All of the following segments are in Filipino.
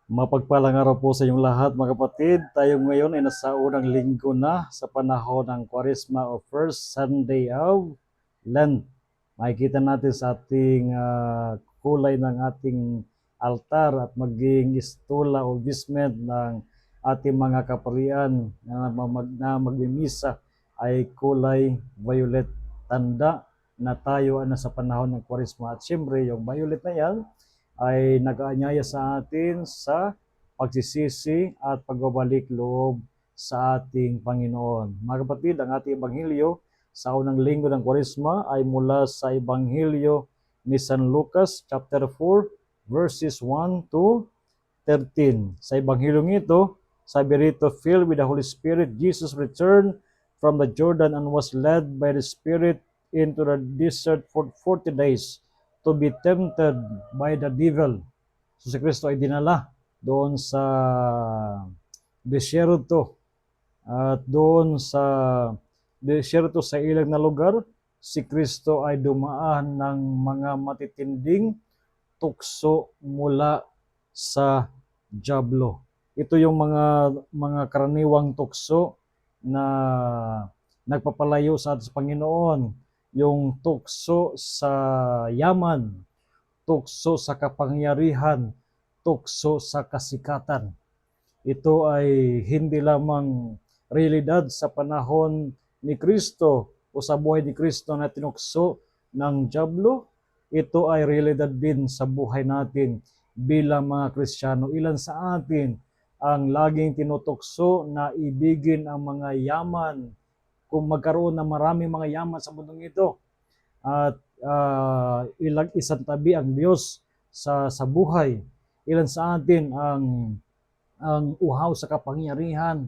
Mapagpalang araw po sa inyong lahat mga kapatid. Tayo ngayon ay nasa unang linggo na sa panahon ng Kwaresma o First Sunday of Lent. Makikita natin sa ating kulay ng ating altar at maging istula o bisment ng ating mga kaparian na magmimisa ay kulay violet, tanda na tayo ay nasa panahon ng Kwaresma. At siyempre yung violet na yan ay nag-aanyaya sa atin sa pagsisisi at pagbabalik loob sa ating Panginoon. Mga kapatid, ang ating Ebanghelyo sa unang linggo ng Kwaresma ay mula sa Ebanghelyo ni San Lucas chapter 4 verses 1 to 13. Sa Ebanghelyo ito, sabi rito, filled with the Holy Spirit, Jesus returned from the Jordan and was led by the Spirit into the desert for 40 days to be tempted by the devil. So si Kristo ay dinala doon sa desierto at doon sa desierto sa ilang na lugar, si Kristo ay dumaan ng mga matitinding tukso mula sa dyablo. Ito yung mga karaniwang tukso na nagpapalayo sa ating Panginoon, yung tukso sa yaman, tukso sa kapangyarihan, tukso sa kasikatan. Ito ay hindi lamang realidad sa panahon ni Kristo o sa buhay ni Kristo na tinukso ng dyablo. Ito ay realidad din sa buhay natin bilang mga Kristiyano. Ilan sa atin ang laging tinutukso na ibigin ang mga yaman, kung magkaroon ng maraming mga yaman sa mundong ito, at ilang isang tabi ang Diyos sa buhay. Ilan sa atin ang uhaw sa kapangyarihan,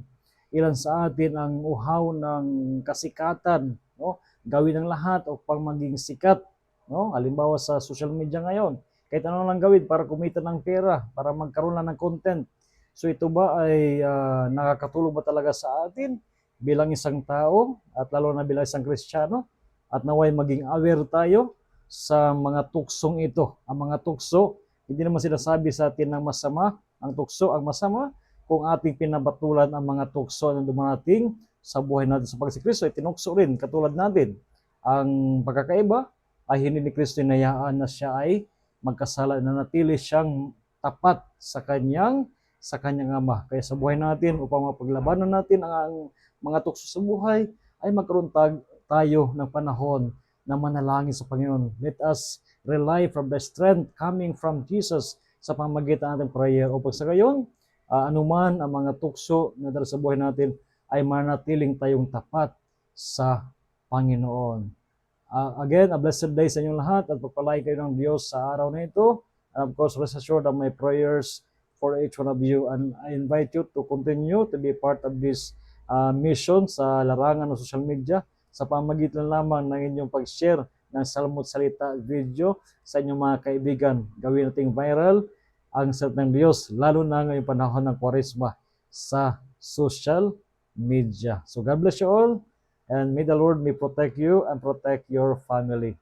ilan sa atin ang uhaw ng kasikatan, no? Gawin ang lahat upang maging sikat, no? Halimbawa sa social media ngayon, kahit ano lang gawin para kumita ng pera, para magkaroon lang ng content. So ito ba ay nakakatulong ba talaga sa atin bilang isang tao at lalo na bilang isang Kristiyano? At naway maging aware tayo sa mga tuksong ito. Ang mga tukso, hindi naman sinasabi sa atin ng masama, ang tukso ang masama, kung ating pinabatulan ang mga tukso na dumarating sa buhay natin sa pagsikristo, ay tinukso rin katulad natin. Ang pagkakaiba ay hindi ni Kristo inayaan na siya ay magkasala, na natili siyang tapat sa kanyang ama. Kaya sa buhay natin, upang mapaglabanan natin ang mga tukso sa buhay, ay magkaroon tayo ng panahon na manalangin sa Panginoon. Let us rely from the strength coming from Jesus sa pamamagitan ng prayer upang sa gayon, anuman ang mga tukso na dala sa buhay natin ay manatiling tayong tapat sa Panginoon. Again, a blessed day sa inyong lahat at pagpalain kayo ng Diyos sa araw na ito. And of course, rest assured of my prayers for each one of you, and I invite you to continue to be part of this mission sa larangan ng social media sa pamamagitan lamang ng inyong pag-share ng Salmo Salita video sa inyong mga kaibigan. Gawin nating viral ang salita ng Diyos, lalo na ngayong panahon ng Kwaresma sa social media. So God bless you all, and may the Lord may protect you and protect your family.